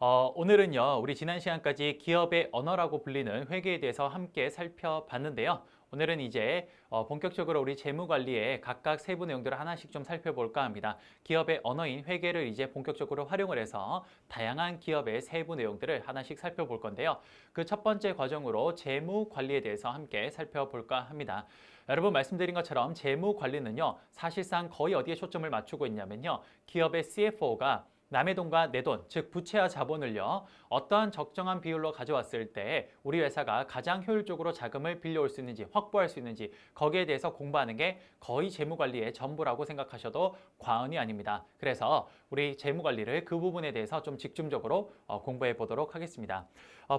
오늘은요, 우리 지난 시간까지 기업의 언어라고 불리는 회계에 대해서 함께 살펴봤는데요. 오늘은 이제 본격적으로 우리 재무관리의 각각 세부 내용들을 하나씩 좀 살펴볼까 합니다. 기업의 언어인 회계를 이제 본격적으로 활용을 해서 다양한 기업의 세부 내용들을 하나씩 살펴볼 건데요. 그 첫 번째 과정으로 재무관리에 대해서 함께 살펴볼까 합니다. 여러분 말씀드린 것처럼 재무관리는요, 사실상 거의 어디에 초점을 맞추고 있냐면요, 기업의 CFO가 남의 돈과 내 돈, 즉 부채와 자본을요, 어떠한 적정한 비율로 가져왔을 때 우리 회사가 가장 효율적으로 자금을 빌려올 수 있는지, 확보할 수 있는지 거기에 대해서 공부하는 게 거의 재무관리의 전부라고 생각하셔도 과언이 아닙니다. 그래서 우리 재무관리를 그 부분에 대해서 좀 집중적으로 공부해 보도록 하겠습니다.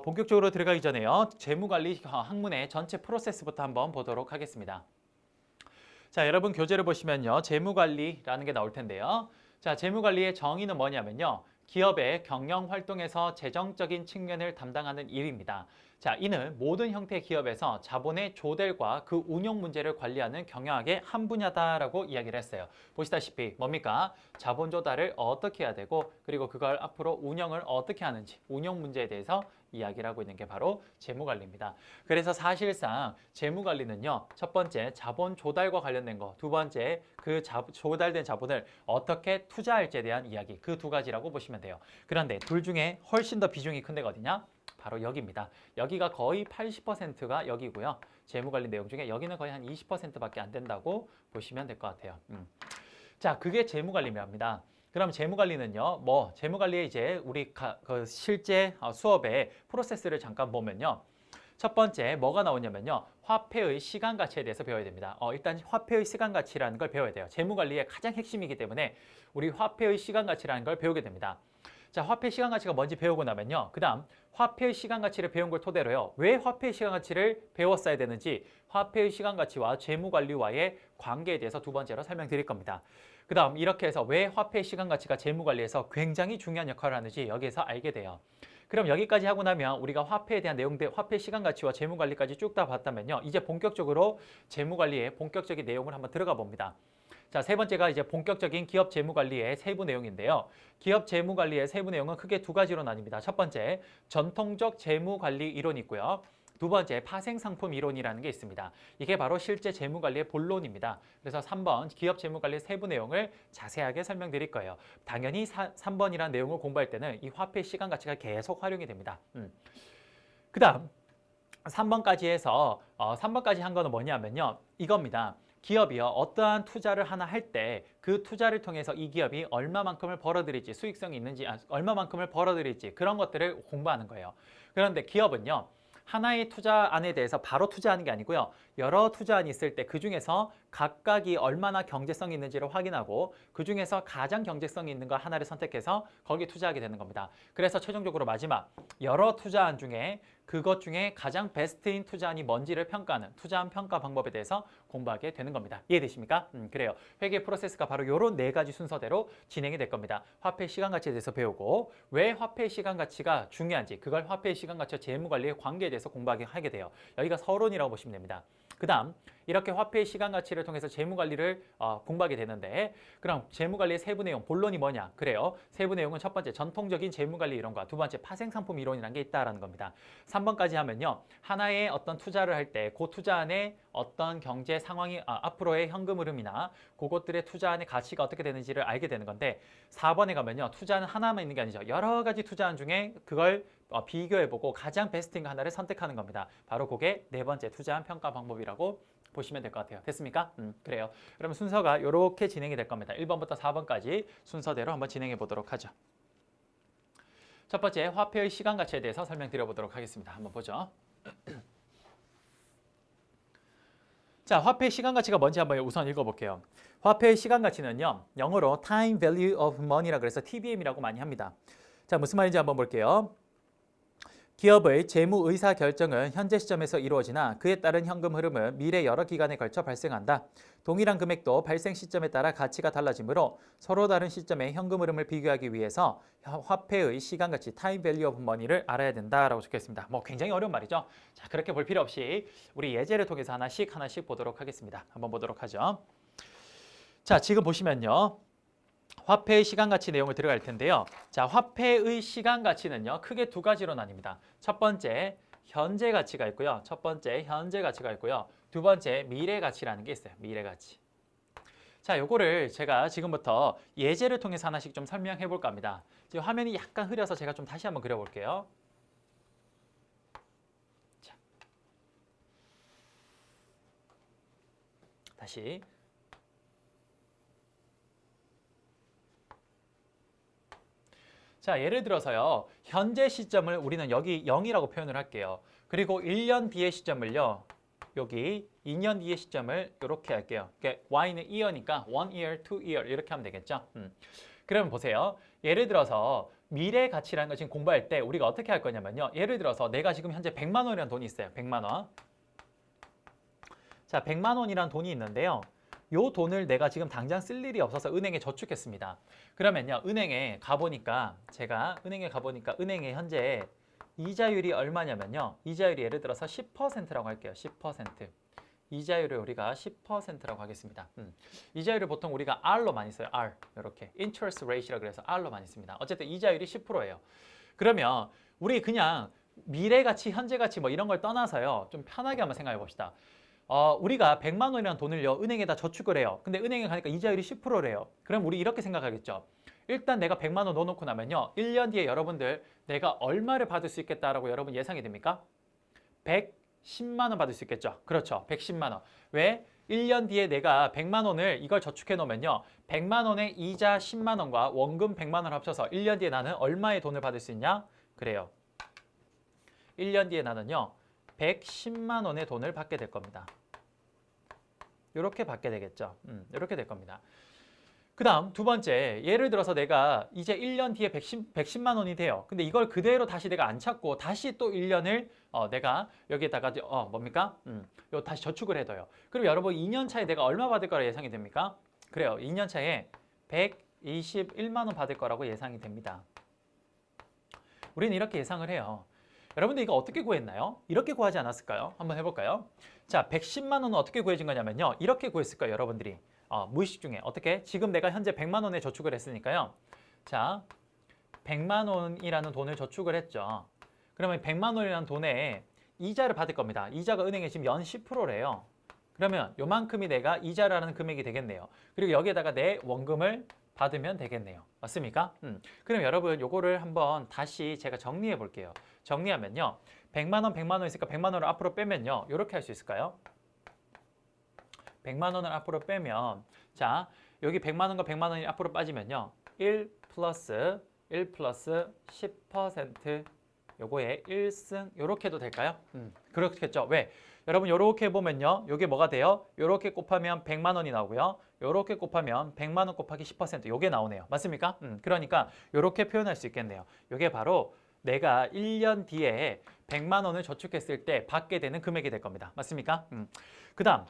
본격적으로 들어가기 전에요, 재무관리 학문의 전체 프로세스부터 한번 보도록 하겠습니다. 자, 여러분 교재를 보시면요, 재무관리라는 게 나올 텐데요. 자, 재무관리의 정의는 뭐냐면요, 기업의 경영 활동에서 재정적인 측면을 담당하는 일입니다. 자, 이는 모든 형태의 기업에서 자본의 조달과 그 운용 문제를 관리하는 경영학의 한 분야다라고 이야기를 했어요. 보시다시피 뭡니까? 자본 조달을 어떻게 해야 되고, 그리고 그걸 앞으로 운영을 어떻게 하는지, 운용 문제에 대해서 이야기를 하고 있는 게 바로 재무관리입니다. 그래서 사실상 재무관리는요, 첫 번째 자본 조달과 관련된 거, 두 번째 그 조달된 자본을 어떻게 투자할지에 대한 이야기, 그 두 가지라고 보시면 돼요. 그런데 둘 중에 훨씬 더 비중이 큰 데가 어디냐? 바로 여기입니다. 여기가 거의 80%가 여기고요. 재무관리 내용 중에 여기는 거의 한 20%밖에 안 된다고 보시면 될 것 같아요. 자, 그게 재무관리입니다. 그럼 재무관리는요, 재무관리에 이제 우리 그 실제 수업의 프로세스를 잠깐 보면요. 첫 번째 뭐가 나오냐면요, 화폐의 시간 가치에 대해서 배워야 됩니다. 일단 화폐의 시간 가치라는 걸 배워야 돼요. 재무관리의 가장 핵심이기 때문에 우리 화폐의 시간 가치라는 걸 배우게 됩니다. 자, 화폐 시간 가치가 뭔지 배우고 나면요, 그 다음 화폐의 시간 가치를 배운 걸 토대로요, 왜 화폐의 시간 가치를 배웠어야 되는지, 화폐의 시간 가치와 재무관리와의 관계에 대해서 두 번째로 설명드릴 겁니다. 그 다음 이렇게 해서 왜 화폐의 시간 가치가 재무관리에서 굉장히 중요한 역할을 하는지 여기에서 알게 돼요. 그럼 여기까지 하고 나면 우리가 화폐에 대한 내용들, 화폐 시간 가치와 재무관리까지 쭉 다 봤다면요, 이제 본격적으로 재무관리의 본격적인 내용을 한번 들어가 봅니다. 자, 세 번째가 이제 본격적인 기업 재무관리의 세부 내용인데요. 기업 재무관리의 세부 내용은 크게 두 가지로 나뉩니다. 첫 번째, 전통적 재무관리 이론이 있고요. 두 번째, 파생상품 이론이라는 게 있습니다. 이게 바로 실제 재무관리의 본론입니다. 그래서 3번, 기업 재무관리의 세부 내용을 자세하게 설명드릴 거예요. 당연히 3번이라는 내용을 공부할 때는 이 화폐 시간 가치가 계속 활용이 됩니다. 그 다음, 3번까지 해서 3번까지 한 거는 뭐냐면요, 이겁니다. 기업이요, 어떠한 투자를 하나 할 때 그 투자를 통해서 이 기업이 얼마만큼을 벌어들일지, 수익성이 있는지, 얼마만큼을 벌어들일지 그런 것들을 공부하는 거예요. 그런데 기업은요, 하나의 투자안에 대해서 바로 투자하는 게 아니고요, 여러 투자안이 있을 때 그중에서 각각이 얼마나 경제성이 있는지를 확인하고 그중에서 가장 경제성이 있는 거 하나를 선택해서 거기에 투자하게 되는 겁니다. 그래서 최종적으로 마지막 여러 투자안 중에 그것 중에 가장 베스트인 투자안이 뭔지를 평가하는 투자안 평가 방법에 대해서 공부하게 되는 겁니다. 이해되십니까? 그래요. 회계 프로세스가 바로 이런 네 가지 순서대로 진행이 될 겁니다. 화폐 시간 가치에 대해서 배우고 왜 화폐 시간 가치가 중요한지, 그걸 화폐 시간 가치와 재무관리의 관계에 대해서 공부하게 되요. 여기가 서론이라고 보시면 됩니다. 그 다음 이렇게 화폐의 시간 가치를 통해서 재무관리를 공부하게 되는데, 그럼 재무관리의 세부 내용, 본론이 뭐냐? 그래요. 세부 내용은 첫 번째, 전통적인 재무관리 이론과 두 번째, 파생상품 이론이라는 게 있다라는 겁니다. 3번까지 하면요, 하나의 어떤 투자를 할 때 그 투자 안에 어떤 경제 상황이 앞으로의 현금 흐름이나 그것들의 투자 안의 가치가 어떻게 되는지를 알게 되는 건데, 4번에 가면요, 투자는 하나만 있는 게 아니죠. 여러 가지 투자안 중에 그걸 비교해보고 가장 베스트인 거 하나를 선택하는 겁니다. 바로 그게 네 번째 투자안 평가 방법이라고 보시면 될 것 같아요. 됐습니까? 그래요. 그러면 순서가 이렇게 진행이 될 겁니다. 1번부터 4번까지 순서대로 한번 진행해 보도록 하죠. 첫 번째, 화폐의 시간 가치에 대해서 설명드려 보도록 하겠습니다. 한번 보죠. 자, 화폐의 시간 가치가 뭔지 한번 우선 읽어볼게요. 화폐의 시간 가치는요, 영어로 Time Value of Money라 그래서 TVM이라고 많이 합니다. 자, 무슨 말인지 한번 볼게요. 기업의 재무 의사 결정은 현재 시점에서 이루어지나 그에 따른 현금 흐름은 미래 여러 기간에 걸쳐 발생한다. 동일한 금액도 발생 시점에 따라 가치가 달라지므로 서로 다른 시점의 현금 흐름을 비교하기 위해서 화폐의 시간 가치, Time Value of Money를 알아야 된다라고 적혀 있습니다. 굉장히 어려운 말이죠. 자, 그렇게 볼 필요 없이 우리 예제를 통해서 하나씩 보도록 하겠습니다. 한번 보도록 하죠. 자, 지금 보시면요, 화폐의 시간 가치 내용을 들어갈 텐데요. 자, 화폐의 시간 가치는요. 크게 두 가지로 나뉩니다. 첫 번째, 현재 가치가 있고요. 첫 번째, 현재 가치가 있고요. 두 번째, 미래 가치라는 게 있어요. 미래 가치. 자, 요거를 제가 지금부터 예제를 통해서 하나씩 좀 설명해 볼까 합니다. 지금 화면이 약간 흐려서 제가 좀 다시 한번 그려볼게요. 자, 다시. 자, 예를 들어서요. 현재 시점을 우리는 여기 0이라고 표현을 할게요. 그리고 1년 뒤의 시점을요. 여기 2년 뒤의 시점을 이렇게 할게요. 그러니까 y는 year니까 1 year, 2 year 이렇게 하면 되겠죠. 그러면 보세요. 예를 들어서 미래 가치라는 거 지금 공부할 때 우리가 어떻게 할 거냐면요. 예를 들어서 내가 지금 현재 100만 원이라는 돈이 있어요. 100만 원. 자, 100만 원이라는 돈이 있는데요. 요 돈을 내가 지금 당장 쓸 일이 없어서 은행에 저축했습니다. 그러면요. 은행에 가보니까 제가 은행에 가보니까 은행에 현재 이자율이 얼마냐면요. 이자율이 예를 들어서 10%라고 할게요. 10%. 이자율을 우리가 10%라고 하겠습니다. 이자율을 보통 우리가 R로 많이 써요. R. 이렇게. interest rate라고 그래서 R로 많이 씁니다. 어쨌든 이자율이 10%예요. 그러면 우리 그냥 미래 가치, 현재 가치 뭐 이런 걸 떠나서요. 좀 편하게 한번 생각해 봅시다. 우리가 100만 원이라는 돈을요. 은행에다 저축을 해요. 근데 은행에 가니까 이자율이 10%래요. 그럼 우리 이렇게 생각하겠죠. 일단 내가 100만 원 넣어놓고 나면요. 1년 뒤에 여러분들 내가 얼마를 받을 수 있겠다라고 여러분 예상이 됩니까? 110만 원 받을 수 있겠죠. 그렇죠. 110만 원. 왜? 1년 뒤에 내가 100만 원을 이걸 저축해 놓으면요. 100만 원의 이자 10만 원과 원금 100만 원 합쳐서 1년 뒤에 나는 얼마의 돈을 받을 수 있냐? 그래요. 1년 뒤에 나는요. 110만 원의 돈을 받게 될 겁니다. 이렇게 받게 되겠죠. 이렇게 될 겁니다. 그 다음 두 번째, 예를 들어서 내가 이제 1년 뒤에 110만 원이 돼요. 근데 이걸 그대로 다시 내가 안 찾고 다시 또 1년을 내가 여기에다가 뭡니까? 요 다시 저축을 해둬요. 그럼 여러분 2년 차에 내가 얼마 받을 거라 예상이 됩니까? 그래요. 2년 차에 121만 원 받을 거라고 예상이 됩니다. 우리는 이렇게 예상을 해요. 여러분들 이거 어떻게 구했나요? 이렇게 구하지 않았을까요? 한번 해볼까요? 자, 110만 원은 어떻게 구해진 거냐면요. 이렇게 구했을 거예요, 여러분들이. 무의식 중에. 어떻게? 지금 내가 현재 100만 원에 저축을 했으니까요. 자, 100만 원이라는 돈을 저축을 했죠. 그러면 100만 원이라는 돈에 이자를 받을 겁니다. 이자가 은행에 지금 연 10%래요. 그러면 요만큼이 내가 이자라는 금액이 되겠네요. 그리고 여기에다가 내 원금을 받으면 되겠네요. 맞습니까? 그럼 여러분 요거를 한번 다시 제가 정리해 볼게요. 정리하면요. 100만 원, 100만 원 있으니까 100만 원을 앞으로 빼면요. 이렇게 할 수 있을까요? 100만 원을 앞으로 빼면 자, 여기 100만 원과 100만 원이 앞으로 빠지면요. 1 플러스 10% 요거에 1승 요렇게 해도 될까요? 그렇겠죠. 왜? 여러분 요렇게 해보면요. 요게 뭐가 돼요? 요렇게 곱하면 100만 원이 나오고요. 요렇게 곱하면 100만 원 곱하기 10% 요게 나오네요. 맞습니까? 그러니까 요렇게 표현할 수 있겠네요. 요게 바로 내가 1년 뒤에 100만 원을 저축했을 때 받게 되는 금액이 될 겁니다. 맞습니까? 그 다음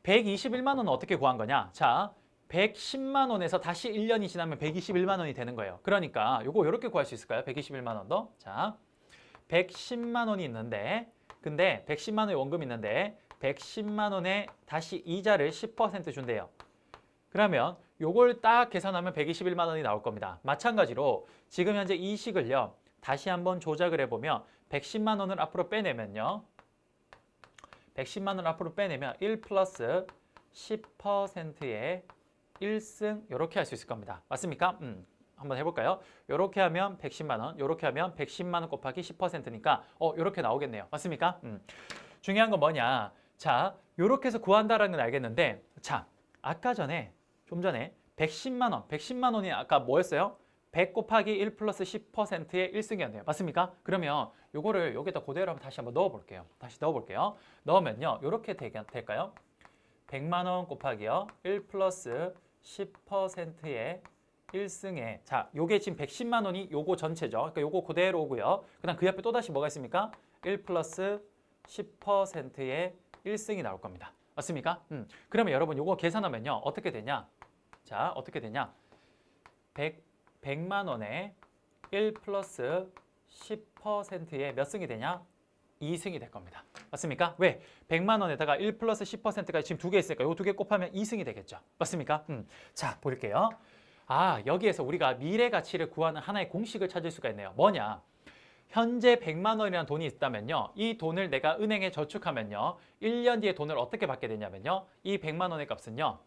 121만 원은 어떻게 구한 거냐? 자, 110만 원에서 다시 1년이 지나면 121만 원이 되는 거예요. 그러니까 요거 이렇게 구할 수 있을까요? 121만 원도. 자, 110만 원이 있는데 근데 110만 원의 원금이 있는데 110만 원에 다시 이자를 10% 준대요. 그러면 요걸 딱 계산하면 121만 원이 나올 겁니다. 마찬가지로 지금 현재 이 식을요. 다시 한번 조작을 해보면 110만 원을 앞으로 빼내면요. 110만 원을 앞으로 빼내면 1 플러스 10%의 1승 이렇게 할 수 있을 겁니다. 맞습니까? 한번 해볼까요? 이렇게 하면 110만 원, 이렇게 하면 110만 원 곱하기 10%니까 이렇게 나오겠네요. 맞습니까? 중요한 건 뭐냐? 자, 이렇게 해서 구한다라는 건 알겠는데 자, 아까 전에 좀 전에 110만 원이 아까 뭐였어요? 100 곱하기 1 플러스 10%의 1승이었네요. 맞습니까? 그러면 요거를 여기다 그대로 한번 다시 한번 넣어볼게요. 다시 넣어볼게요. 넣으면요. 이렇게 될까요? 100만 원 곱하기요. 1 플러스 10%의 1승에 자, 요게 지금 110만 원이 요거 전체죠. 그러니까 요거 그대로 오고요. 그다음 그 옆에 또 다시 뭐가 있습니까? 1 플러스 10%의 1승이 나올 겁니다. 맞습니까? 그러면 여러분 요거 계산하면요. 어떻게 되냐? 자, 어떻게 되냐? 100만 원에 1 플러스 10%의 몇 승이 되냐? 2승이 될 겁니다. 맞습니까? 왜? 100만 원에다가 1 플러스 10%가 지금 두 개 있으니까 이 두 개 곱하면 2승이 되겠죠. 맞습니까? 자, 볼게요. 여기에서 우리가 미래 가치를 구하는 하나의 공식을 찾을 수가 있네요. 뭐냐? 현재 100만 원이라는 돈이 있다면요. 이 돈을 내가 은행에 저축하면요. 1년 뒤에 돈을 어떻게 받게 되냐면요. 이 100만 원의 값은요.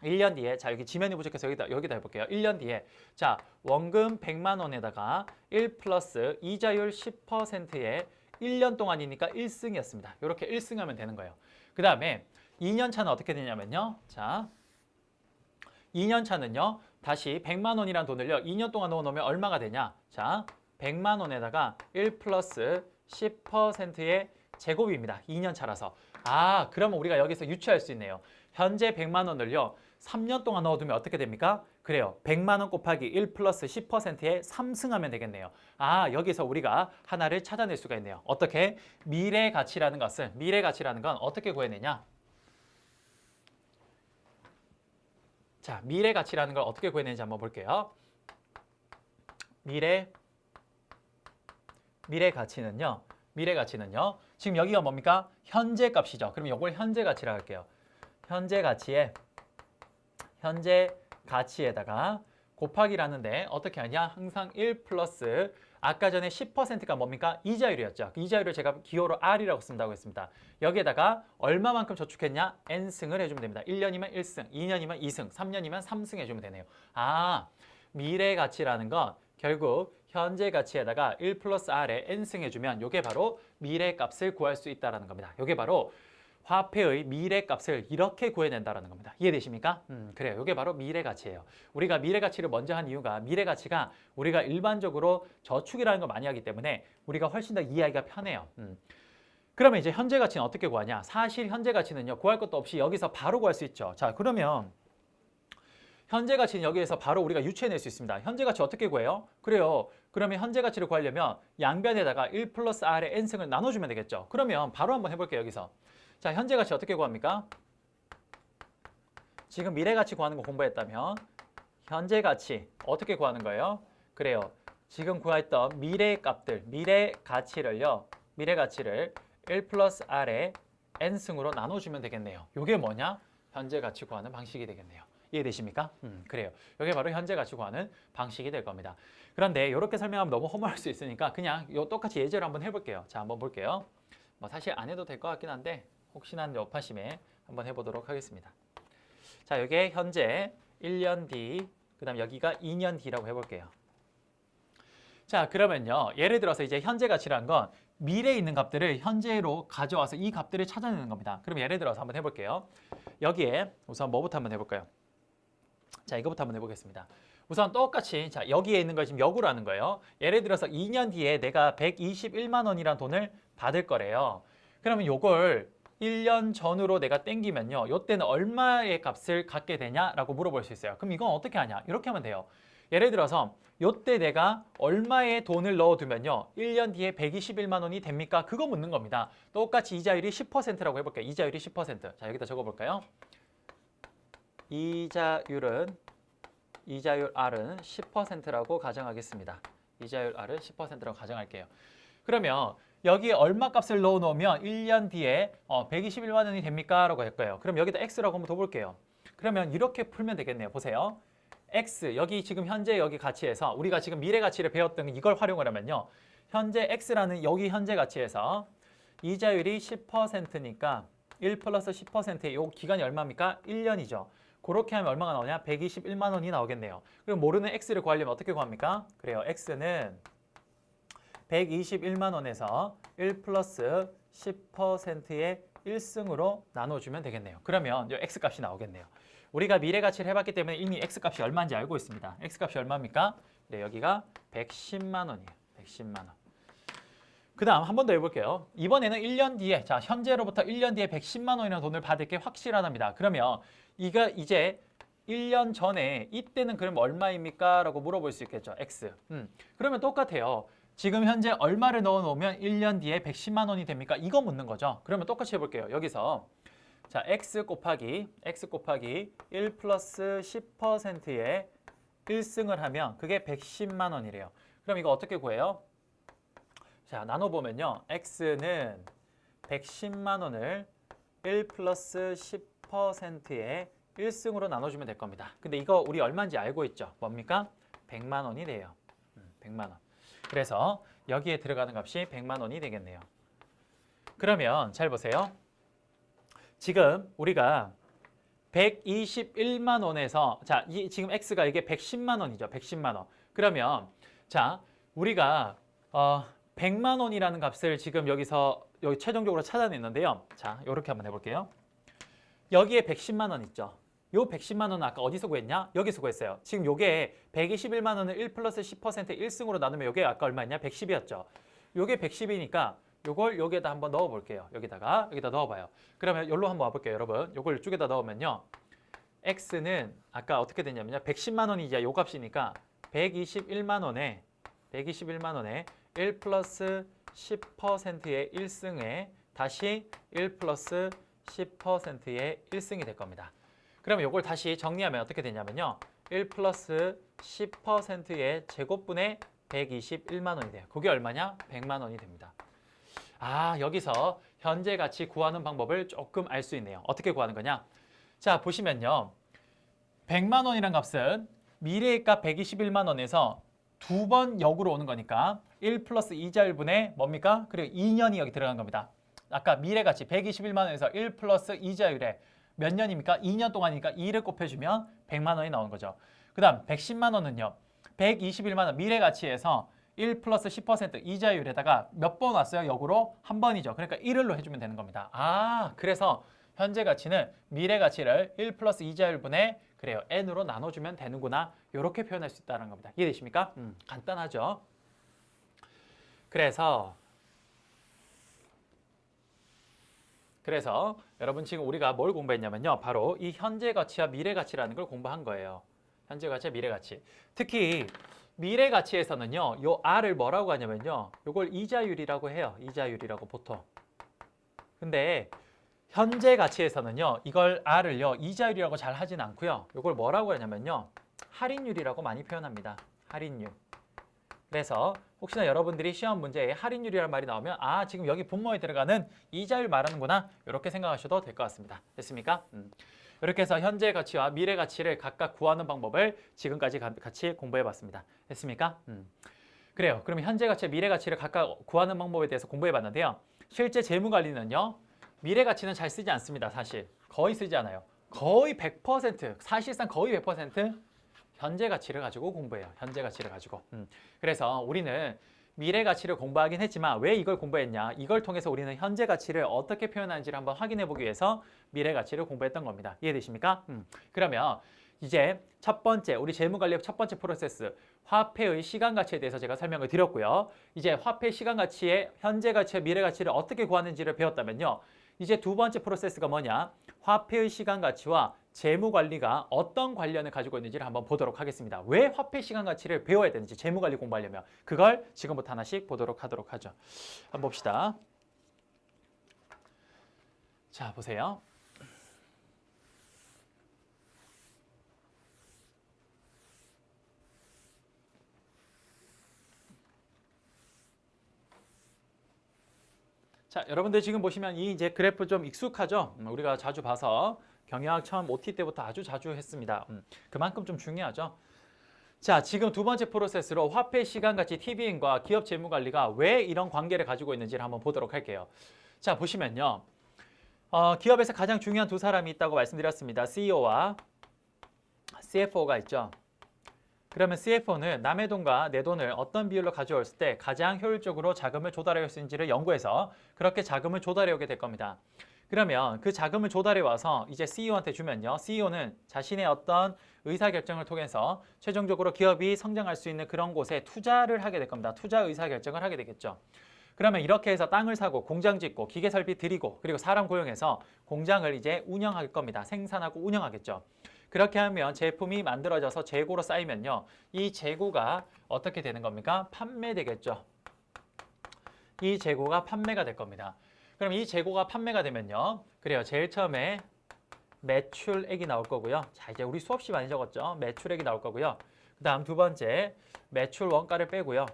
1년 뒤에, 자, 여기 지면이 부족해서 여기다 해볼게요. 1년 뒤에, 자, 원금 100만 원에다가 1 플러스 이자율 10%에 1년 동안이니까 1승이었습니다. 이렇게 1승하면 되는 거예요. 그 다음에 2년 차는 어떻게 되냐면요. 자, 2년 차는요. 다시 100만 원이라는 돈을요. 2년 동안 넣어놓으면 얼마가 되냐? 자, 100만 원에다가 1 플러스 10%의 제곱입니다. 2년 차라서. 그러면 우리가 여기서 유추할 수 있네요. 현재 100만 원을요. 3년 동안 넣어두면 어떻게 됩니까? 그래요. 100만 원 곱하기 1 플러스 10%에 3승하면 되겠네요. 여기서 우리가 하나를 찾아낼 수가 있네요. 어떻게? 미래 가치라는 건 어떻게 구해내냐? 자, 미래 가치라는 걸 어떻게 구해내는지 한번 볼게요. 미래 가치는요. 지금 여기가 뭡니까? 현재 값이죠. 그럼 이걸 현재 가치라고 할게요. 현재 가치에다가 곱하기라는데 어떻게 하냐? 항상 1 플러스 아까 전에 10%가 뭡니까? 이자율이었죠. 그 이자율을 제가 기호로 R이라고 쓴다고 했습니다. 여기에다가 얼마만큼 저축했냐? N승을 해주면 됩니다. 1년이면 1승, 2년이면 2승, 3년이면 3승 해주면 되네요. 미래 가치라는 건 결국 현재 가치에다가 1 플러스 R에 N승 해주면 이게 바로 미래 값을 구할 수 있다는 겁니다. 이게 바로 화폐의 미래 값을 이렇게 구해낸다는 겁니다. 이해되십니까? 그래요. 이게 바로 미래 가치예요. 우리가 미래 가치를 먼저 한 이유가 미래 가치가 우리가 일반적으로 저축이라는 걸 많이 하기 때문에 우리가 훨씬 더 이해하기가 편해요. 그러면 이제 현재 가치는 어떻게 구하냐? 사실 현재 가치는요. 구할 것도 없이 여기서 바로 구할 수 있죠. 자, 그러면 현재 가치는 여기에서 바로 우리가 유추해낼 수 있습니다. 현재 가치 어떻게 구해요? 그래요. 그러면 현재 가치를 구하려면 양변에다가 1 플러스 R의 N승을 나눠주면 되겠죠. 그러면 바로 한번 해볼게요. 여기서. 자, 현재 가치 어떻게 구합니까? 지금 미래 가치 구하는 거 공부했다면 현재 가치 어떻게 구하는 거예요? 그래요. 지금 구했던 미래 값들, 미래 가치를 1 플러스 R의 N승으로 나눠주면 되겠네요. 이게 뭐냐? 현재 가치 구하는 방식이 되겠네요. 이해되십니까? 그래요. 이게 바로 현재 가치 구하는 방식이 될 겁니다. 그런데 이렇게 설명하면 너무 허무할 수 있으니까 그냥 똑같이 예제로 한번 해볼게요. 자, 한번 볼게요. 사실 안 해도 될 것 같긴 한데 혹시나 여파심에 한번 해보도록 하겠습니다. 자, 여기에 현재 1년 뒤, 그 다음 여기가 2년 뒤라고 해볼게요. 자, 그러면요. 예를 들어서 이제 현재 가치란 건 미래에 있는 값들을 현재로 가져와서 이 값들을 찾아내는 겁니다. 그럼 예를 들어서 한번 해볼게요. 여기에 우선 뭐부터 한번 해볼까요? 자, 이거부터 한번 해보겠습니다. 우선 똑같이 자 여기에 있는 걸 지금 역으로 하는 거예요. 예를 들어서 2년 뒤에 내가 121만 원이라는 돈을 받을 거래요. 그러면 요걸 1년 전으로 내가 땡기면요. 요때는 얼마의 값을 갖게 되냐라고 물어볼 수 있어요. 그럼 이건 어떻게 하냐? 이렇게 하면 돼요. 예를 들어서 요때 내가 얼마의 돈을 넣어두면요. 1년 뒤에 121만 원이 됩니까? 그거 묻는 겁니다. 똑같이 이자율이 10%라고 해볼게요. 이자율이 10%. 자, 여기다 적어볼까요? 이자율 R은 10%라고 가정하겠습니다. 이자율 R은 10%라고 가정할게요. 그러면 여기에 얼마 값을 넣어 놓으면 1년 뒤에 121만 원이 됩니까? 라고 할 거예요. 그럼 여기다 X라고 한번 더 볼게요. 그러면 이렇게 풀면 되겠네요. 보세요. X, 여기 지금 현재 여기 가치에서 우리가 지금 미래 가치를 배웠던 이걸 활용을 하면요. 현재 X라는 여기 현재 가치에서 이자율이 10%니까 1 플러스 10%의 이 기간이 얼마입니까? 1년이죠. 그렇게 하면 얼마가 나오냐? 121만 원이 나오겠네요. 그럼 모르는 X를 구하려면 어떻게 구합니까? 그래요. X는 121만 원에서 1 플러스 10%의 1승으로 나눠주면 되겠네요. 그러면 이 X값이 나오겠네요. 우리가 미래 가치를 해봤기 때문에 이미 X값이 얼마인지 알고 있습니다. X값이 얼마입니까? 네, 여기가 110만 원이에요. 110만 원. 그 다음 한 번 더 해볼게요. 이번에는 1년 뒤에, 자, 현재로부터 1년 뒤에 110만 원이라는 돈을 받을 게 확실하답니다. 그러면 이거 이제 1년 전에 이때는 그럼 얼마입니까? 라고 물어볼 수 있겠죠. X. 그러면 똑같아요. 지금 현재 얼마를 넣어 놓으면 1년 뒤에 110만 원이 됩니까? 이거 묻는 거죠. 그러면 똑같이 해볼게요. 여기서 자, X 곱하기 1 플러스 10%의 1승을 하면 그게 110만 원이래요. 그럼 이거 어떻게 구해요? 자, 나눠보면요. X는 110만 원을 1 플러스 10%의 1승으로 나눠주면 될 겁니다. 근데 이거 우리 얼마인지 알고 있죠? 뭡니까? 100만 원이 돼요. 100만 원. 그래서 여기에 들어가는 값이 100만 원이 되겠네요. 그러면 잘 보세요. 지금 우리가 121만 원에서 자, 지금 x가 이게 110만 원이죠. 110만 원. 그러면 자, 우리가 100만 원이라는 값을 지금 여기 최종적으로 찾아냈는데요. 자, 이렇게 한번 해볼게요. 여기에 110만 원 있죠. 요 110만 원은 아까 어디서 구했냐? 여기서 구했어요. 지금 요게 121만 원을 1 플러스 10% 1승으로 나누면 요게 아까 얼마였냐? 110이었죠. 요게 110이니까 요걸 여기에다 한번 넣어 볼게요. 여기다 넣어 봐요. 그러면 여기로 한번 와 볼게요, 여러분. 요걸 이쪽에다 넣으면요. x는 아까 어떻게 됐냐면요. 110만 원이 이제 요 값이니까 121만 원에 1 플러스 10%의 1승에 다시 1 플러스 10%의 1승이 될 겁니다. 그러면 이걸 다시 정리하면 어떻게 되냐면요. 1 플러스 10%의 제곱분의 121만 원이 돼요. 그게 얼마냐? 100만 원이 됩니다. 아, 여기서 현재 가치 구하는 방법을 조금 알 수 있네요. 어떻게 구하는 거냐? 자, 보시면요. 100만 원이란 값은 미래의 값 121만 원에서 두 번 역으로 오는 거니까 1 플러스 이자율분의 뭡니까? 그리고 2년이 여기 들어간 겁니다. 아까 미래 가치 121만 원에서 1 플러스 이자율에 몇 년입니까? 2년 동안이니까 2를 곱해주면 100만 원이 나오는 거죠. 그 다음 110만 원은요. 121만 원 미래 가치에서 1 플러스 10% 이자율에다가 몇 번 왔어요? 역으로 한 번이죠. 그러니까 1을로 해주면 되는 겁니다. 아, 그래서 현재 가치는 미래 가치를 1 플러스 이자율분의 그래요. n으로 나눠주면 되는구나. 이렇게 표현할 수 있다는 겁니다. 이해되십니까? 간단하죠. 그래서 여러분 지금 우리가 뭘 공부했냐면요. 바로 이 현재 가치와 미래 가치라는 걸 공부한 거예요. 현재 가치와 미래 가치. 특히 미래 가치에서는요. 요 r을 뭐라고 하냐면요. 요걸 이자율이라고 해요. 이자율이라고 보통. 근데 현재 가치에서는요. 이걸 r을요. 이자율이라고 잘 하진 않고요. 요걸 뭐라고 하냐면요. 할인율이라고 많이 표현합니다. 할인율. 그래서 혹시나 여러분들이 시험 문제에 할인율이라는 말이 나오면 아, 지금 여기 분모에 들어가는 이자율 말하는구나. 이렇게 생각하셔도 될 것 같습니다. 됐습니까? 이렇게 해서 현재 가치와 미래 가치를 각각 구하는 방법을 지금까지 같이 공부해 봤습니다. 됐습니까? 그래요. 그러면 현재 가치와 미래 가치를 각각 구하는 방법에 대해서 공부해 봤는데요. 실제 재무 관리는요. 미래 가치는 잘 쓰지 않습니다. 사실. 거의 쓰지 않아요. 거의 100%, 사실상 거의 100% 현재 가치를 가지고 공부해요. 현재 가치를 가지고. 그래서 우리는 미래 가치를 공부하긴 했지만 왜 이걸 공부했냐? 이걸 통해서 우리는 현재 가치를 어떻게 표현하는지를 한번 확인해 보기 위해서 미래 가치를 공부했던 겁니다. 이해되십니까? 그러면 이제 첫 번째, 우리 재무관리의 첫 번째 프로세스, 화폐의 시간 가치에 대해서 제가 설명을 드렸고요. 이제 화폐 시간 가치의 현재 가치와 미래 가치를 어떻게 구하는지를 배웠다면요. 이제 두 번째 프로세스가 뭐냐? 화폐의 시간 가치와 재무 관리가 어떤 관련을 가지고 있는지를 한번 보도록 하겠습니다. 왜 화폐 시간 가치를 배워야 되는지 재무 관리 공부하려면 그걸 지금부터 하나씩 보도록 하도록 하죠. 한번 봅시다. 자, 보세요. 자, 여러분들 지금 보시면 이 이제 그래프 좀 익숙하죠? 우리가 자주 봐서 경영학 처음 OT 때부터 아주 자주 했습니다. 그만큼 좀 중요하죠. 자, 지금 두 번째 프로세스로 화폐 시간 가치 TVN과 기업 재무 관리가 왜 이런 관계를 가지고 있는지를 한번 보도록 할게요. 자, 보시면요. 기업에서 가장 중요한 두 사람이 있다고 말씀드렸습니다. CEO와 CFO가 있죠. 그러면 CFO는 남의 돈과 내 돈을 어떤 비율로 가져올 때 가장 효율적으로 자금을 조달할 수 있는지를 연구해서 그렇게 자금을 조달해 오게 될 겁니다. 그러면 그 자금을 조달해 와서 이제 CEO한테 주면요. CEO는 자신의 어떤 의사결정을 통해서 최종적으로 기업이 성장할 수 있는 그런 곳에 투자를 하게 될 겁니다. 투자 의사결정을 하게 되겠죠. 그러면 이렇게 해서 땅을 사고 공장 짓고 기계 설비 들이고 그리고 사람 고용해서 공장을 이제 운영할 겁니다. 생산하고 운영하겠죠. 그렇게 하면 제품이 만들어져서 재고로 쌓이면요. 이 재고가 어떻게 되는 겁니까? 판매되겠죠. 이 재고가 판매가 될 겁니다. 그럼 이 재고가 판매가 되면요. 그래요. 제일 처음에 매출액이 나올 거고요. 자, 이제 우리 수없이 많이 적었죠. 매출액이 나올 거고요. 그 다음 두 번째 매출 원가를 빼고요.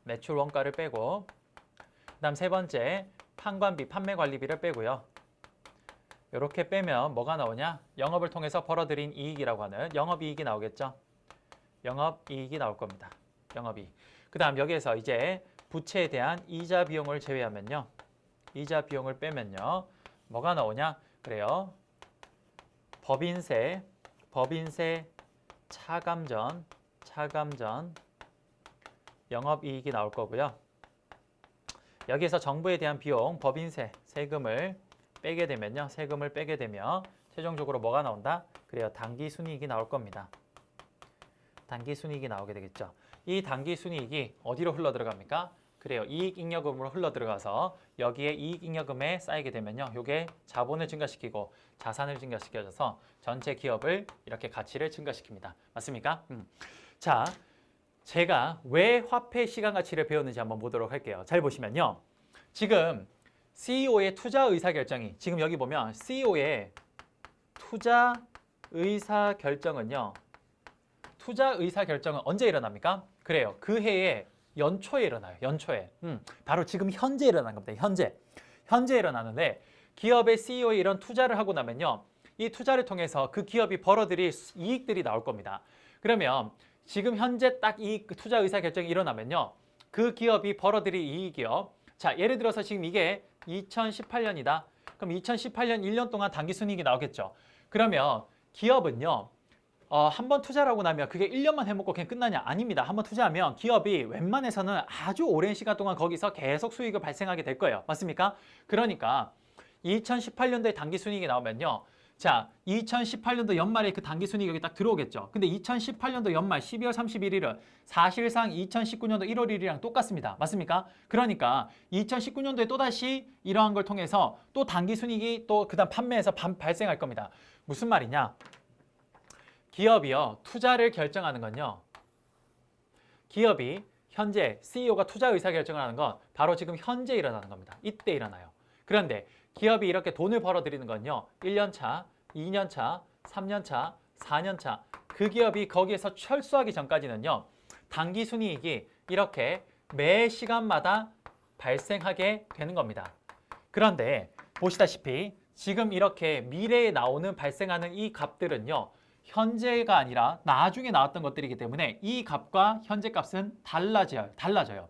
매출 원가를 빼고 그 다음 세 번째 판관비, 판매관리비를 빼고요. 이렇게 빼면 뭐가 나오냐? 영업을 통해서 벌어들인 이익이라고 하는 영업이익이 나오겠죠? 영업이익이 나올 겁니다. 영업이익. 그 다음 여기에서 이제 부채에 대한 이자 비용을 제외하면요. 이자 비용을 빼면요. 뭐가 나오냐? 그래요. 법인세, 차감전, 영업이익이 나올 거고요. 여기에서 정부에 대한 비용, 법인세, 세금을 빼게 되면요. 세금을 빼게 되면 최종적으로 뭐가 나온다? 그래요. 당기순이익이 나올 겁니다. 당기순이익이 나오게 되겠죠. 이 당기순이익이 어디로 흘러 들어갑니까? 그래요. 이익잉여금으로 흘러 들어가서 여기에 이익잉여금에 쌓이게 되면요. 이게 자본을 증가시키고 자산을 증가시켜줘서 전체 기업을 이렇게 가치를 증가시킵니다. 맞습니까? 자, 제가 왜 화폐 시간 가치를 배웠는지 한번 보도록 할게요. 잘 보시면요. 지금 CEO의 투자 의사 결정이 지금 여기 보면 CEO의 투자 의사 결정은요. 투자 의사 결정은 언제 일어납니까? 그래요. 그 해에 연초에 일어나요. 연초에. 바로 지금 현재 일어난 겁니다. 현재 일어나는데 기업의 CEO에 이런 투자를 하고 나면요. 이 투자를 통해서 그 기업이 벌어들일 이익들이 나올 겁니다. 그러면 지금 현재 딱 이 투자 의사 결정이 일어나면요. 그 기업이 벌어들일 이익이요. 자, 예를 들어서 지금 이게 2018년이다. 그럼 2018년 1년 동안 당기순이익이 나오겠죠. 그러면 기업은요. 한번 투자를 하고 나면 그게 1년만 해먹고 그냥 끝나냐? 아닙니다. 한번 투자하면 기업이 웬만해서는 아주 오랜 시간 동안 거기서 계속 수익을 발생하게 될 거예요. 맞습니까? 그러니까 2018년도에 당기순이익이 나오면요. 자, 2018년도 연말에 그 당기순이익이 여기 딱 들어오겠죠. 근데 2018년도 연말 12월 31일은 사실상 2019년도 1월 1일이랑 똑같습니다. 맞습니까? 그러니까 2019년도에 또다시 이러한 걸 통해서 또 당기순이익이 또 그다음 판매에서 발생할 겁니다. 무슨 말이냐? 기업이요. 투자를 결정하는 건요. 기업이 현재 CEO가 투자 의사 결정을 하는 건 바로 지금 현재 일어나는 겁니다. 이때 일어나요. 그런데 기업이 이렇게 돈을 벌어들이는 건요. 1년 차, 2년 차, 3년 차, 4년 차. 그 기업이 거기에서 철수하기 전까지는요. 당기순이익이 이렇게 매 시간마다 발생하게 되는 겁니다. 그런데 보시다시피 지금 이렇게 미래에 나오는 발생하는 이 값들은요. 현재가 아니라 나중에 나왔던 것들이기 때문에 이 값과 현재 값은 달라져요.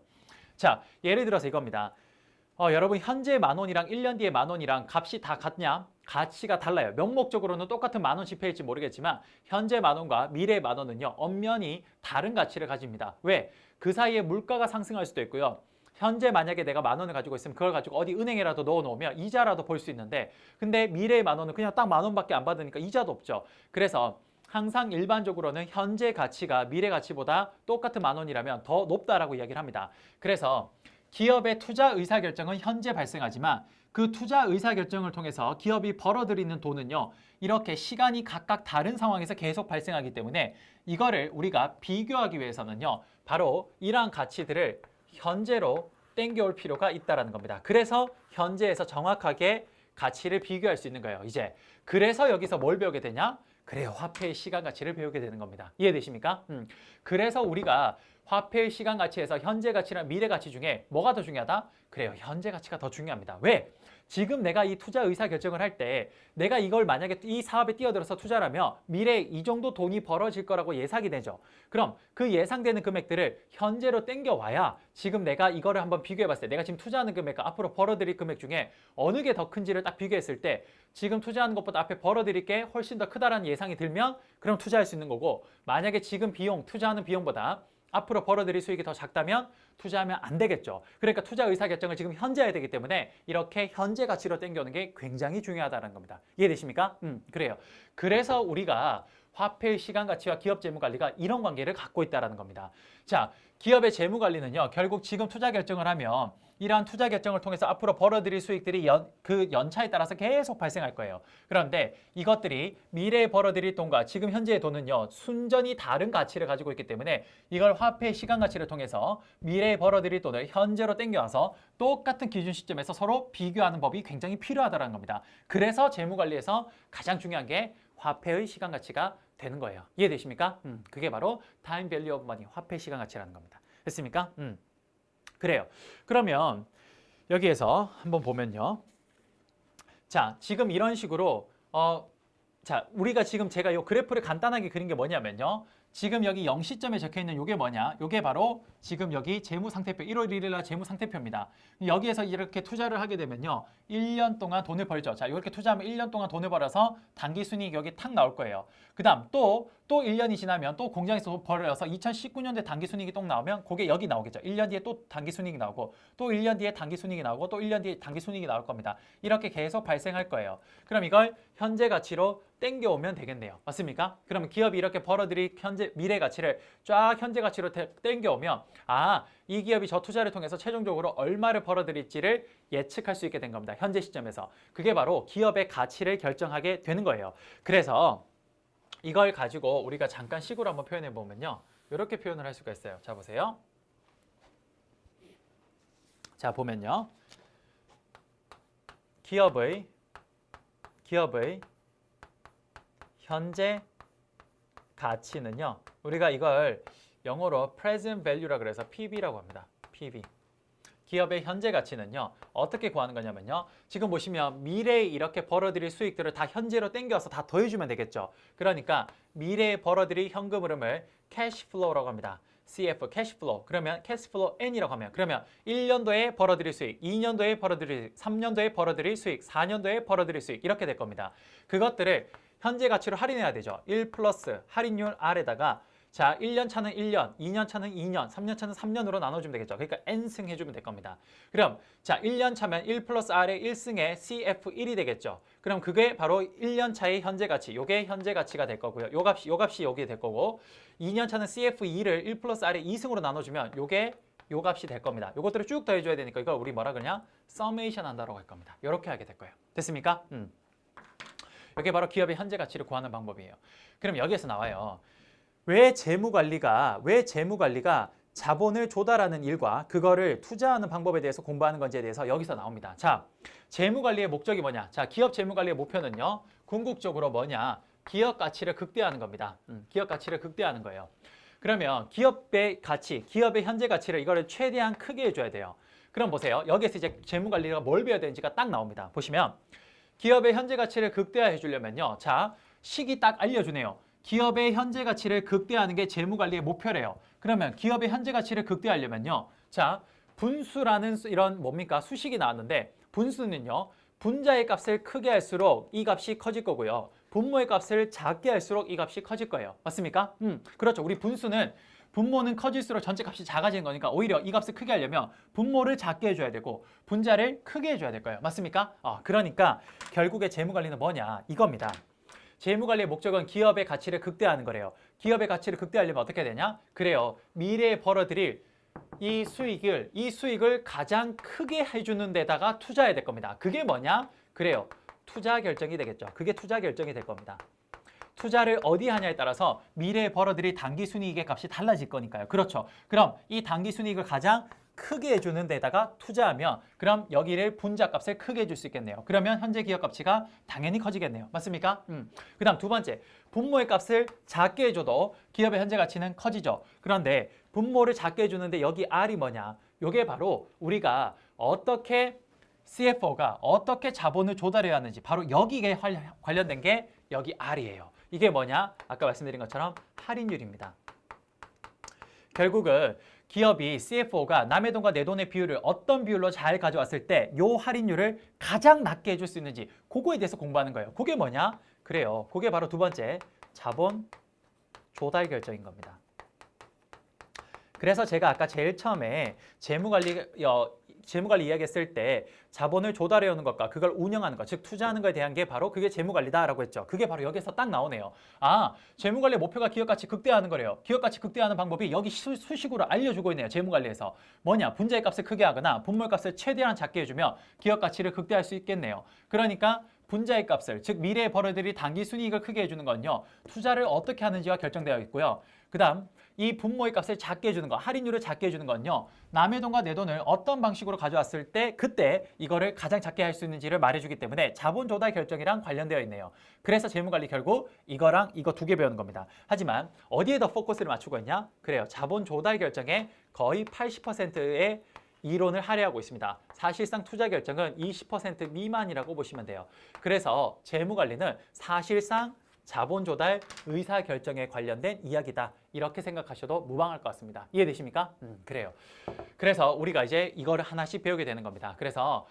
자, 예를 들어서 이겁니다. 여러분 현재 10,000원이랑 1년 뒤에 10,000원이랑 값이 다 같냐? 가치가 달라요. 명목적으로는 똑같은 10,000원 지폐일지 모르겠지만 현재 10,000원과 미래 10,000원은요. 엄연히 다른 가치를 가집니다. 왜? 그 사이에 물가가 상승할 수도 있고요. 현재 만약에 내가 10,000원을 가지고 있으면 그걸 가지고 어디 은행에라도 넣어놓으면 이자라도 볼 수 있는데 근데 미래의 10,000원은 그냥 딱 10,000원밖에 안 받으니까 이자도 없죠. 그래서 항상 일반적으로는 현재 가치가 미래 가치보다 똑같은 10,000원이라면 더 높다라고 이야기를 합니다. 그래서 기업의 투자 의사결정은 현재 발생하지만 그 투자 의사결정을 통해서 기업이 벌어들이는 돈은요. 이렇게 시간이 각각 다른 상황에서 계속 발생하기 때문에 이거를 우리가 비교하기 위해서는요. 바로 이러한 가치들을 현재로 땡겨올 필요가 있다는 겁니다. 그래서 현재에서 정확하게 가치를 비교할 수 있는 거예요. 이제 그래서 여기서 뭘 배우게 되냐? 그래요. 화폐의 시간 가치를 배우게 되는 겁니다. 이해되십니까? 그래서 우리가 화폐의 시간 가치에서 현재 가치랑 미래 가치 중에 뭐가 더 중요하다? 그래요. 현재 가치가 더 중요합니다. 왜? 지금 내가 이 투자 의사 결정을 할 때 내가 이걸 만약에 이 사업에 뛰어들어서 투자를 하면 미래에 이 정도 돈이 벌어질 거라고 예상이 되죠. 그럼 그 예상되는 금액들을 현재로 땡겨와야 지금 내가 이거를 한번 비교해 봤을 때 내가 지금 투자하는 금액과 앞으로 벌어들일 금액 중에 어느 게 더 큰지를 딱 비교했을 때 지금 투자하는 것보다 앞에 벌어들일 게 훨씬 더 크다라는 예상이 들면 그럼 투자할 수 있는 거고 만약에 지금 투자하는 비용보다 앞으로 벌어들일 수익이 더 작다면 투자하면 안 되겠죠. 그러니까 투자 의사결정을 지금 현재 해야 되기 때문에 이렇게 현재 가치로 땡겨오는 게 굉장히 중요하다는 겁니다. 이해되십니까? 그래요. 그래서 우리가 화폐의 시간 가치와 기업 재무 관리가 이런 관계를 갖고 있다는 겁니다. 자, 기업의 재무 관리는요. 결국 지금 투자 결정을 하면 이러한 투자 결정을 통해서 앞으로 벌어들일 수익들이 그 연차에 따라서 계속 발생할 거예요. 그런데 이것들이 미래에 벌어들일 돈과 지금 현재의 돈은요. 순전히 다른 가치를 가지고 있기 때문에 이걸 화폐의 시간 가치를 통해서 미래에 벌어들일 돈을 현재로 땡겨와서 똑같은 기준 시점에서 서로 비교하는 법이 굉장히 필요하다는 겁니다. 그래서 재무관리에서 가장 중요한 게 화폐의 시간 가치가 되는 거예요. 이해되십니까? 그게 바로 타임 밸류 오브 머니, 화폐 시간 가치라는 겁니다. 됐습니까? 그래요. 그러면 여기에서 한번 보면요. 자, 지금 이런 식으로 자, 우리가 지금 제가 이 그래프를 간단하게 그린 게 뭐냐면요. 지금 여기 0시점에 적혀 있는 이게 뭐냐? 이게 바로 지금 여기 재무상태표 1월 1일 날 재무상태표입니다. 여기에서 이렇게 투자를 하게 되면요. 1년 동안 돈을 벌죠. 자, 이렇게 투자하면 1년 동안 돈을 벌어서 단기 순이익 여기 탁 나올 거예요. 그다음 또 1년이 지나면 또 공장에서 돈 벌어서 2019년도에 단기 순이익이 또 나오면 그게 여기 나오겠죠. 1년 뒤에 또 단기 순이익이 나오고 또 1년 뒤에 단기 순이익이 나오고 또 1년 뒤에 단기 순이익이 나올 겁니다. 이렇게 계속 발생할 거예요. 그럼 이걸 현재 가치로 땡겨오면 되겠네요. 맞습니까? 그러면 기업이 이렇게 벌어들일 미래 가치를 쫙 현재 가치로 땡겨오면 이 기업이 저 투자를 통해서 최종적으로 얼마를 벌어들일지를 예측할 수 있게 된 겁니다. 현재 시점에서. 그게 바로 기업의 가치를 결정하게 되는 거예요. 그래서 이걸 가지고 우리가 잠깐 식으로 한번 표현해 보면요. 이렇게 표현을 할 수가 있어요. 자, 보세요. 자, 보면요. 기업의 현재 가치는요. 우리가 이걸 영어로 present value라 그래서 PB라고 합니다. PB. 기업의 현재 가치는요. 어떻게 구하는 거냐면요. 지금 보시면 미래에 이렇게 벌어들일 수익들을 다 현재로 땡겨서 다 더해주면 되겠죠. 그러니까 미래에 벌어들일 현금 흐름을 cash flow라고 합니다. CF, cash flow. 그러면 cash flow N이라고 하면 그러면 1년도에 벌어들일 수익, 2년도에 벌어들일 수익, 3년도에 벌어들일 수익, 4년도에 벌어들일 수익 이렇게 될 겁니다. 그것들을 현재 가치로 할인해야 되죠. 1 플러스 할인율 R에다가 자, 1년 차는 1년, 2년 차는 2년, 3년 차는 3년으로 나눠주면 되겠죠. 그러니까 N승 해주면 될 겁니다. 그럼 자, 1년 차면 1 플러스 R의 1승에 CF1이 되겠죠. 그럼 그게 바로 1년 차의 현재 가치, 요게 현재 가치가 될 거고요. 요 값이 여기 될 거고 2년 차는 CF2를 1 플러스 R의 2승으로 나눠주면 요게 요 값이 될 겁니다. 요것들을 쭉 더해줘야 되니까 이걸 우리 뭐라 그러냐? 서메이션 한다라고 할 겁니다. 요렇게 하게 될 거예요. 됐습니까? 이게 바로 기업의 현재 가치를 구하는 방법이에요. 그럼 여기에서 나와요. 왜 재무관리가 자본을 조달하는 일과 그거를 투자하는 방법에 대해서 공부하는 건지에 대해서 여기서 나옵니다. 자, 재무관리의 목적이 뭐냐? 자, 기업 재무관리의 목표는요. 궁극적으로 뭐냐? 기업 가치를 극대화하는 겁니다. 기업 가치를 극대화하는 거예요. 그러면 기업의 가치, 기업의 현재 가치를 이거를 최대한 크게 해줘야 돼요. 그럼 보세요. 여기에서 이제 재무관리가 뭘 배워야 되는지가 딱 나옵니다. 보시면 기업의 현재 가치를 극대화해 주려면요. 자, 식이 딱 알려주네요. 기업의 현재 가치를 극대화하는 게 재무관리의 목표래요. 그러면 기업의 현재 가치를 극대화하려면요. 자, 분수라는 이런 뭡니까? 수식이 나왔는데 분수는요. 분자의 값을 크게 할수록 이 값이 커질 거고요. 분모의 값을 작게 할수록 이 값이 커질 거예요. 맞습니까? 그렇죠. 우리 분모는 커질수록 전체 값이 작아지는 거니까 오히려 이 값을 크게 하려면 분모를 작게 해줘야 되고 분자를 크게 해줘야 될 거예요. 맞습니까? 그러니까 결국에 재무관리는 뭐냐? 이겁니다. 재무관리의 목적은 기업의 가치를 극대화하는 거래요. 기업의 가치를 극대화하려면 어떻게 되냐? 그래요. 미래에 벌어들일 이 수익을 가장 크게 해주는 데다가 투자해야 될 겁니다. 그게 뭐냐? 그래요. 투자 결정이 되겠죠. 그게 투자 결정이 될 겁니다. 투자를 어디 하냐에 따라서 미래에 벌어들일 단기 순이익의 값이 달라질 거니까요. 그렇죠. 그럼 이 단기 순이익을 가장 크게 해주는 데다가 투자하면 그럼 여기를 분자값을 크게 해줄 수 있겠네요. 그러면 현재 기업 가치가 당연히 커지겠네요. 맞습니까? 그 다음 두 번째, 분모의 값을 작게 해줘도 기업의 현재 가치는 커지죠. 그런데 분모를 작게 해주는데 여기 R이 뭐냐? 이게 바로 우리가 어떻게 CFO가 어떻게 자본을 조달해야 하는지 바로 여기에 관련된 게 여기 R이에요. 이게 뭐냐? 아까 말씀드린 것처럼 할인율입니다. 결국은 기업이 CFO가 남의 돈과 내 돈의 비율을 어떤 비율로 잘 가져왔을 때 이 할인율을 가장 낮게 해줄 수 있는지 그거에 대해서 공부하는 거예요. 그게 뭐냐? 그래요. 그게 바로 두 번째 자본 조달 결정인 겁니다. 그래서 제가 아까 제일 처음에 재무관리 이야기했을 때 자본을 조달해 오는 것과 그걸 운영하는 것, 즉 투자하는 것에 대한 게 바로 그게 재무관리다라고 했죠. 그게 바로 여기서 딱 나오네요. 재무관리의 목표가 기업가치 극대화하는 거래요. 기업가치 극대화하는 방법이 여기 수식으로 알려주고 있네요. 재무관리에서. 뭐냐? 분자의 값을 크게 하거나 분모의 값을 최대한 작게 해주면 기업가치를 극대화할 수 있겠네요. 그러니까 분자의 값을, 즉 미래에 벌어들일 단기 순이익을 크게 해주는 건요. 투자를 어떻게 하는지와 결정되어 있고요. 그 다음 이 분모의 값을 작게 해주는 거, 할인율을 작게 해주는 건요. 남의 돈과 내 돈을 어떤 방식으로 가져왔을 때 그때 이거를 가장 작게 할 수 있는지를 말해주기 때문에 자본 조달 결정이랑 관련되어 있네요. 그래서 재무관리 결국 이거랑 이거 두 개 배우는 겁니다. 하지만 어디에 더 포커스를 맞추고 있냐? 그래요. 자본 조달 결정의 거의 80%의 이론을 할애하고 있습니다. 사실상 투자 결정은 20% 미만이라고 보시면 돼요. 그래서 재무관리는 사실상 자본 조달, 의사 결정에 관련된 이야기다. 이렇게 생각하셔도 무방할 것 같습니다. 이해되십니까? 그래요. 그래서 우리가 이제 이거를 하나씩 배우게 되는 겁니다. 그래서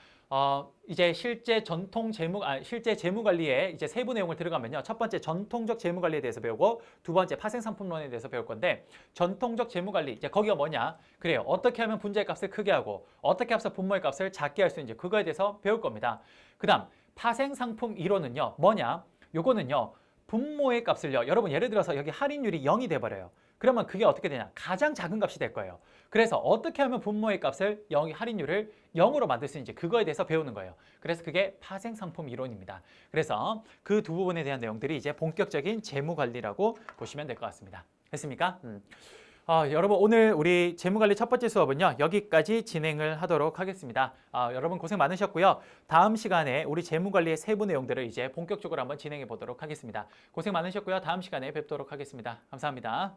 이제 실제 재무 관리의 이제 세부 내용을 들어가면요. 첫 번째 전통적 재무 관리에 대해서 배우고 두 번째 파생 상품론에 대해서 배울 건데 전통적 재무 관리 이제 거기가 뭐냐? 그래요. 어떻게 하면 분자의 값을 크게 하고 어떻게 해서 분모의 값을 작게 할 수 있는지 그거에 대해서 배울 겁니다. 그다음 파생 상품 이론은요. 뭐냐? 요거는요. 분모의 값을요. 여러분 예를 들어서 여기 할인율이 0이 돼 버려요. 그러면 그게 어떻게 되냐? 가장 작은 값이 될 거예요. 그래서 어떻게 하면 분모의 값을 할인율을 0으로 만들 수 있는지 그거에 대해서 배우는 거예요. 그래서 그게 파생상품 이론입니다. 그래서 그 두 부분에 대한 내용들이 이제 본격적인 재무관리라고 보시면 될 것 같습니다. 됐습니까? 여러분 오늘 우리 재무관리 첫 번째 수업은요. 여기까지 진행을 하도록 하겠습니다. 여러분 고생 많으셨고요. 다음 시간에 우리 재무관리의 세부 내용들을 이제 본격적으로 한번 진행해 보도록 하겠습니다. 고생 많으셨고요. 다음 시간에 뵙도록 하겠습니다. 감사합니다.